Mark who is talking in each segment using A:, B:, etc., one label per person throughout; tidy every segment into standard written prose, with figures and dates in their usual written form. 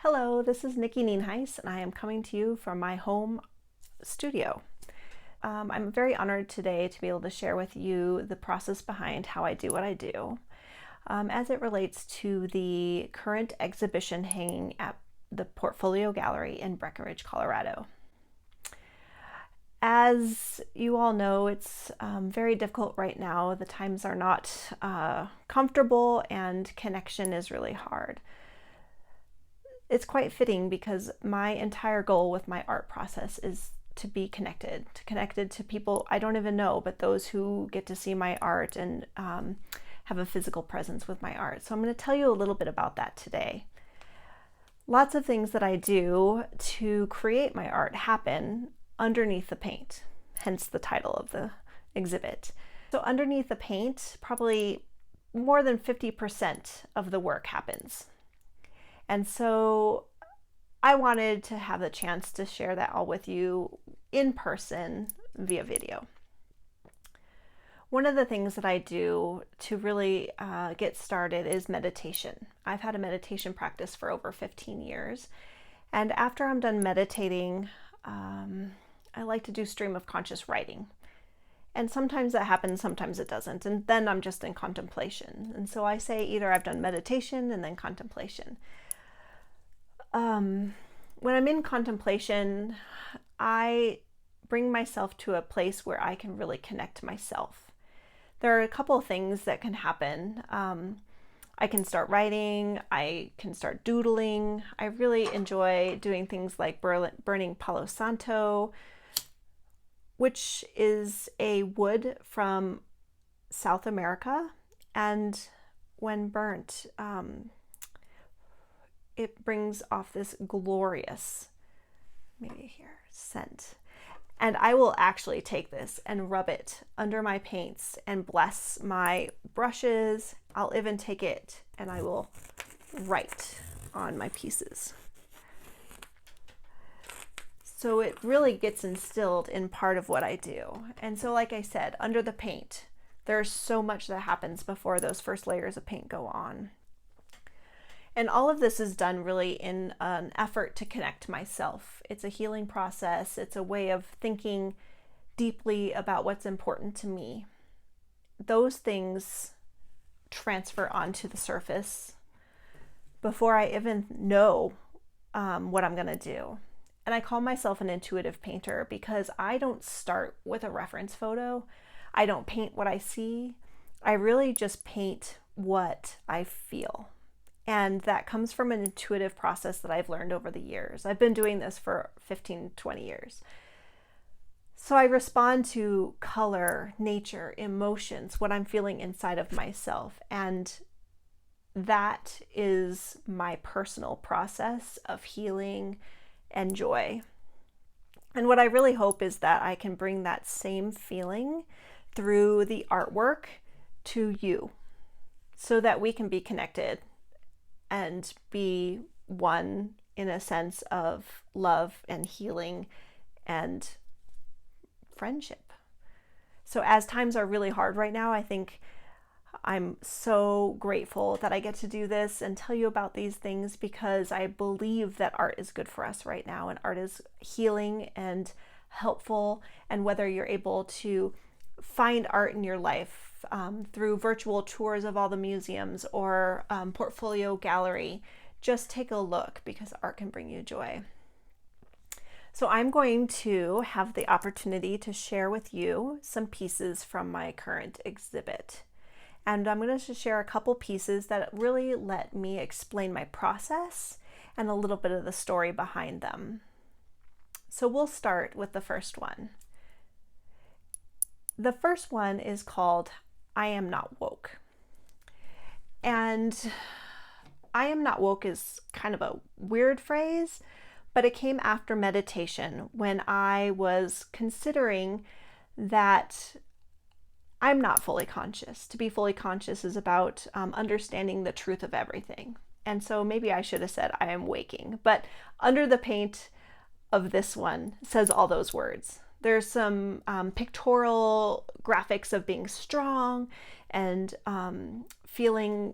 A: Hello, this is Nikki Nienhuis, and I am coming to you from my home studio. I'm very honored today to be able to share with you the process behind how I do what I do as it relates to the current exhibition hanging at the Portfolio Gallery in Breckenridge, Colorado. As you all know, it's very difficult right now. The times are not comfortable and connection is really hard. It's quite fitting because my entire goal with my art process is to be connected to people I don't even know, but those who get to see my art and have a physical presence with my art. So I'm going to tell you a little bit about that today. Lots of things that I do to create my art happen underneath the paint, hence the title of the exhibit. So underneath the paint, probably more than 50% of the work happens. And so I wanted to have the chance to share that all with you in person via video. One of the things that I do to really get started is meditation. I've had a meditation practice for over 15 years. And after I'm done meditating, I like to do stream of conscious writing. And sometimes that happens, sometimes it doesn't. And then I'm just in contemplation. And so I say either I've done meditation and then contemplation. When I'm in contemplation, I bring myself to a place where I can really connect to myself. There are a couple of things that can happen. I can start writing, I can start doodling. I really enjoy doing things like burning Palo Santo, which is a wood from South America. And when burnt, it brings off this glorious, maybe here, scent. And I will actually take this and rub it under my paints and bless my brushes. I'll even take it and I will write on my pieces. So it really gets instilled in part of what I do. And so like I said, under the paint, there's so much that happens before those first layers of paint go on. And all of this is done really in an effort to connect to myself. It's a healing process. It's a way of thinking deeply about what's important to me. Those things transfer onto the surface before I even know what I'm going to do. And I call myself an intuitive painter because I don't start with a reference photo. I don't paint what I see. I really just paint what I feel. And that comes from an intuitive process that I've learned over the years. I've been doing this for 15, 20 years. So I respond to color, nature, emotions, what I'm feeling inside of myself. And that is my personal process of healing and joy. And what I really hope is that I can bring that same feeling through the artwork to you so that we can be connected and be one in a sense of love and healing and friendship. So as times are really hard right now, I think I'm so grateful that I get to do this and tell you about these things because I believe that art is good for us right now and art is healing and helpful. And whether you're able to find art in your life through virtual tours of all the museums or Portfolio Gallery, just take a look because art can bring you joy. So I'm going to have the opportunity to share with you some pieces from my current exhibit. And I'm going to share a couple pieces that really let me explain my process and a little bit of the story behind them. So we'll start with the first one. The first one is called I Am Not Woke. And I am not woke is kind of a weird phrase, but it came after meditation when I was considering that I'm not fully conscious. To be fully conscious is about understanding the truth of everything. And so maybe I should have said I am waking, but under the paint of this one says all those words. There's some pictorial graphics of being strong and feeling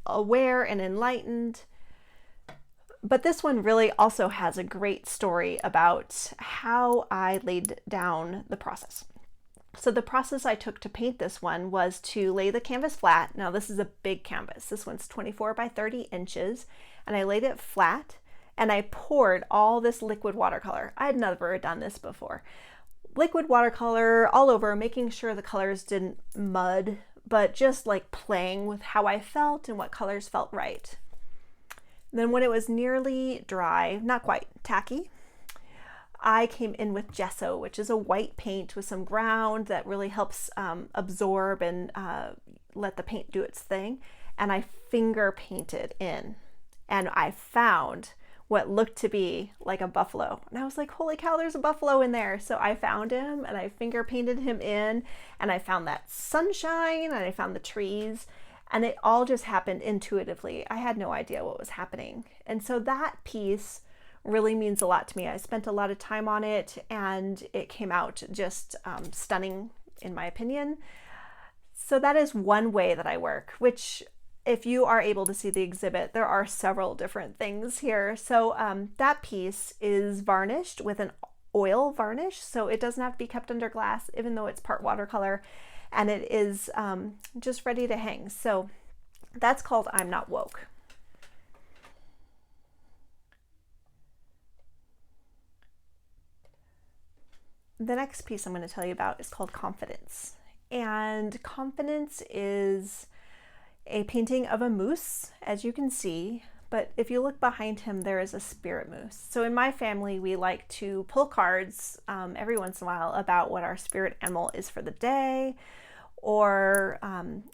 A: aware and enlightened. But this one really also has a great story about how I laid down the process. So the process I took to paint this one was to lay the canvas flat. Now this is a big canvas. This one's 24 by 30 inches, and I laid it flat and I poured all this liquid watercolor. I had never done this before. Liquid watercolor all over, making sure the colors didn't mud, but just like playing with how I felt and what colors felt right. Then when it was nearly dry, not quite, tacky, I came in with gesso, which is a white paint with some ground that really helps absorb and let the paint do its thing. And I finger painted in, and I found what looked to be like a buffalo. And I was like, holy cow, there's a buffalo in there. So I found him and I finger painted him in, and I found that sunshine and I found the trees, and it all just happened intuitively. I had no idea what was happening. And so that piece really means a lot to me. I spent a lot of time on it, and it came out just stunning in my opinion. So that is one way that I work, which if you are able to see the exhibit, there are several different things here. So that piece is varnished with an oil varnish, so it doesn't have to be kept under glass, even though it's part watercolor, and it is just ready to hang. So that's called I'm Not Woke. The next piece I'm going to tell you about is called Confidence. And Confidence is a painting of a moose, as you can see, but if you look behind him, there is a spirit moose. So in my family, we like to pull cards every once in a while about what our spirit animal is for the day, or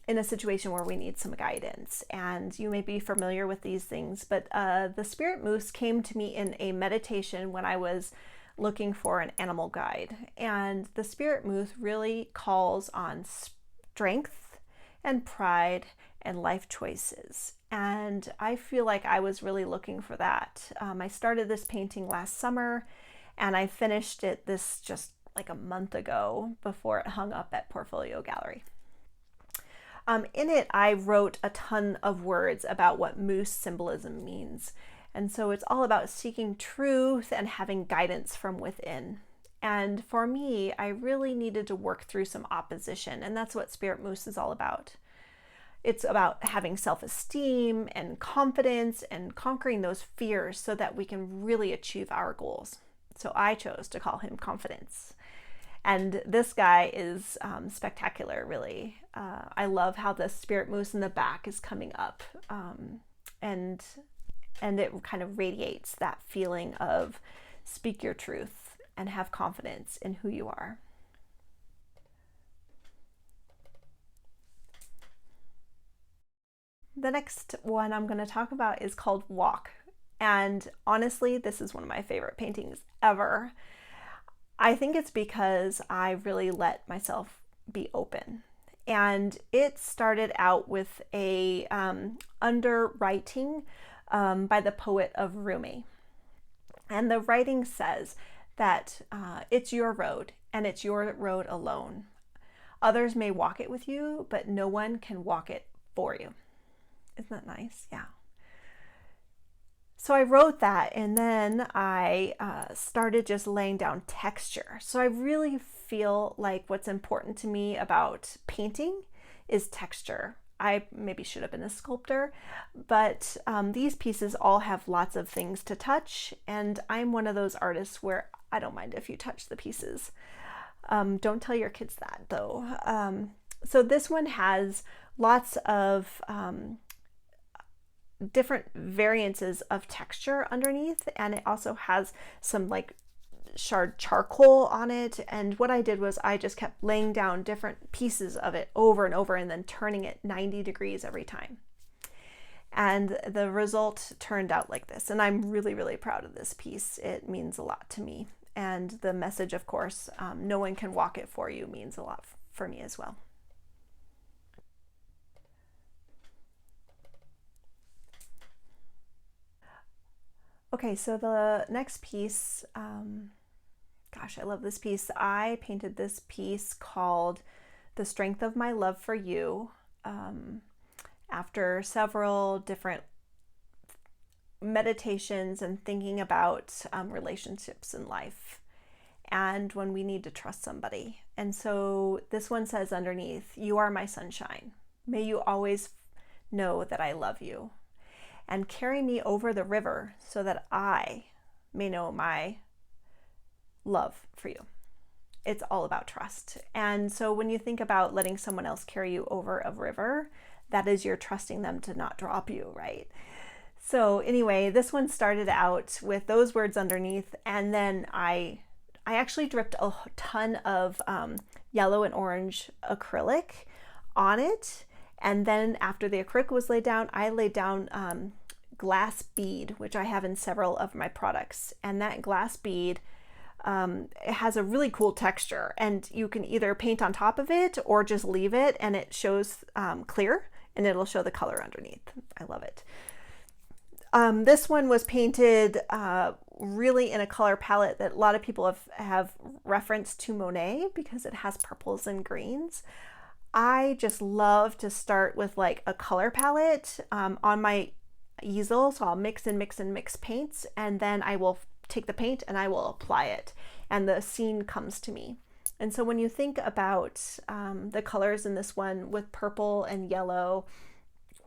A: in a situation where we need some guidance. And you may be familiar with these things, but the spirit moose came to me in a meditation when I was looking for an animal guide. And the spirit moose really calls on strength and pride and life choices. And I feel like I was really looking for that. I started this painting last summer, and I finished it this just like a month ago before it hung up at Portfolio Gallery. In it, I wrote a ton of words about what moose symbolism means. And so it's all about seeking truth and having guidance from within. And for me, I really needed to work through some opposition, and that's what Spirit Moose is all about. It's about having self-esteem and confidence and conquering those fears so that we can really achieve our goals. So I chose to call him Confidence. And this guy is spectacular, really. I love how the spirit moose in the back is coming up, and it kind of radiates that feeling of speak your truth and have confidence in who you are. The next one I'm going to talk about is called Walk. And honestly, this is one of my favorite paintings ever. I think it's because I really let myself be open. And it started out with a underwriting by the poet of Rumi. And the writing says that it's your road, and it's your road alone. Others may walk it with you, but no one can walk it for you. Isn't that nice? Yeah. So I wrote that, and then I started just laying down texture. So I really feel like what's important to me about painting is texture. I maybe should have been a sculptor, but these pieces all have lots of things to touch, and I'm one of those artists where I don't mind if you touch the pieces. Don't tell your kids that, though. So this one has lots of different variances of texture underneath, and it also has some like charred charcoal on it. And what I did was I just kept laying down different pieces of it over and over, and then turning it 90 degrees every time. And the result turned out like this, and I'm really, really proud of this piece. It means a lot to me, and the message, of course, no one can walk it for you, means a lot for me as well. Okay, so the next piece, gosh, I love this piece. I painted this piece called The Strength of My Love for You after several different meditations and thinking about relationships in life and when we need to trust somebody. And so this one says underneath, "You are my sunshine. May you always know that I love you. And carry me over the river so that I may know my love for you." It's all about trust. And so when you think about letting someone else carry you over a river, that is you're trusting them to not drop you, right? So anyway, this one started out with those words underneath, and then I actually dripped a ton of yellow and orange acrylic on it. And then after the acrylic was laid down, I laid down glass bead, which I have in several of my products. And that glass bead, it has a really cool texture, and you can either paint on top of it or just leave it, and it shows clear, and it'll show the color underneath. I love it. This one was painted really in a color palette that a lot of people have referenced to Monet because it has purples and greens. I just love to start with like a color palette on my easel. So I'll mix and mix and mix paints, and then I will take the paint and I will apply it, and the scene comes to me. And so when you think about the colors in this one with purple and yellow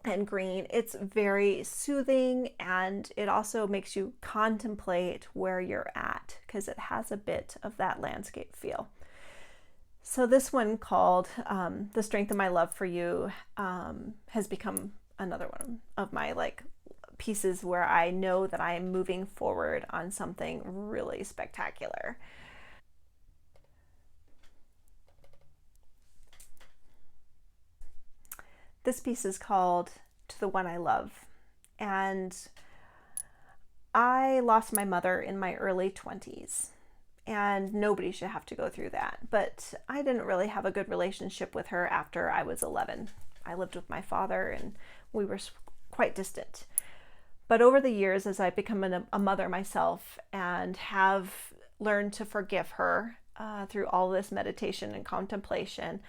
A: and green, it's very soothing, and it also makes you contemplate where you're at because it has a bit of that landscape feel. So this one called "The Strength of My Love for You" has become another one of my like pieces where I know that I am moving forward on something really spectacular. This piece is called "To the One I Love," and I lost my mother in my early 20s, and nobody should have to go through that. But I didn't really have a good relationship with her after I was 11. I lived with my father, and we were quite distant. But over the years, as I've become a mother myself and have learned to forgive her through all this meditation and contemplation,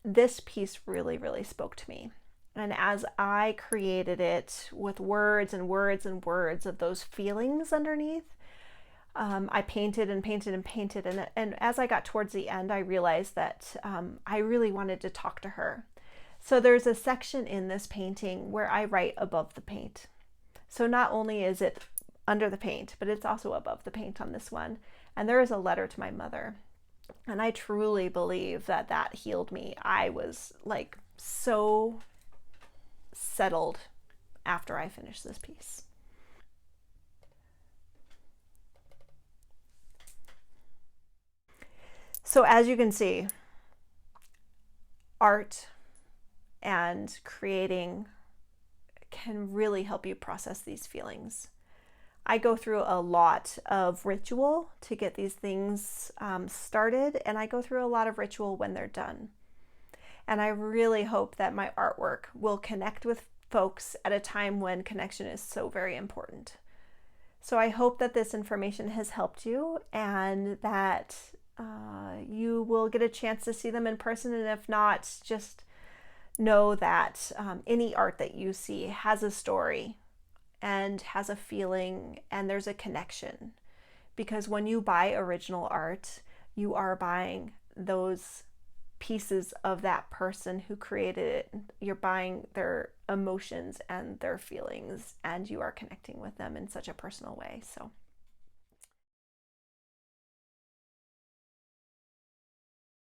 A: this piece really, really spoke to me. And as I created it with words and words and words of those feelings underneath, I painted and painted and painted. And as I got towards the end, I realized that I really wanted to talk to her. So there's a section in this painting where I write above the paint. So not only is it under the paint, but it's also above the paint on this one. And there is a letter to my mother. And I truly believe that that healed me. I was like so settled after I finished this piece. So as you can see, art and creating can really help you process these feelings. I go through a lot of ritual to get these things started, and I go through a lot of ritual when they're done. And I really hope that my artwork will connect with folks at a time when connection is so very important. So I hope that this information has helped you, and that you will get a chance to see them in person. And if not, just know that any art that you see has a story and has a feeling, and there's a connection. Because when you buy original art, you are buying those pieces of that person who created it. You're buying their emotions and their feelings, and you are connecting with them in such a personal way. So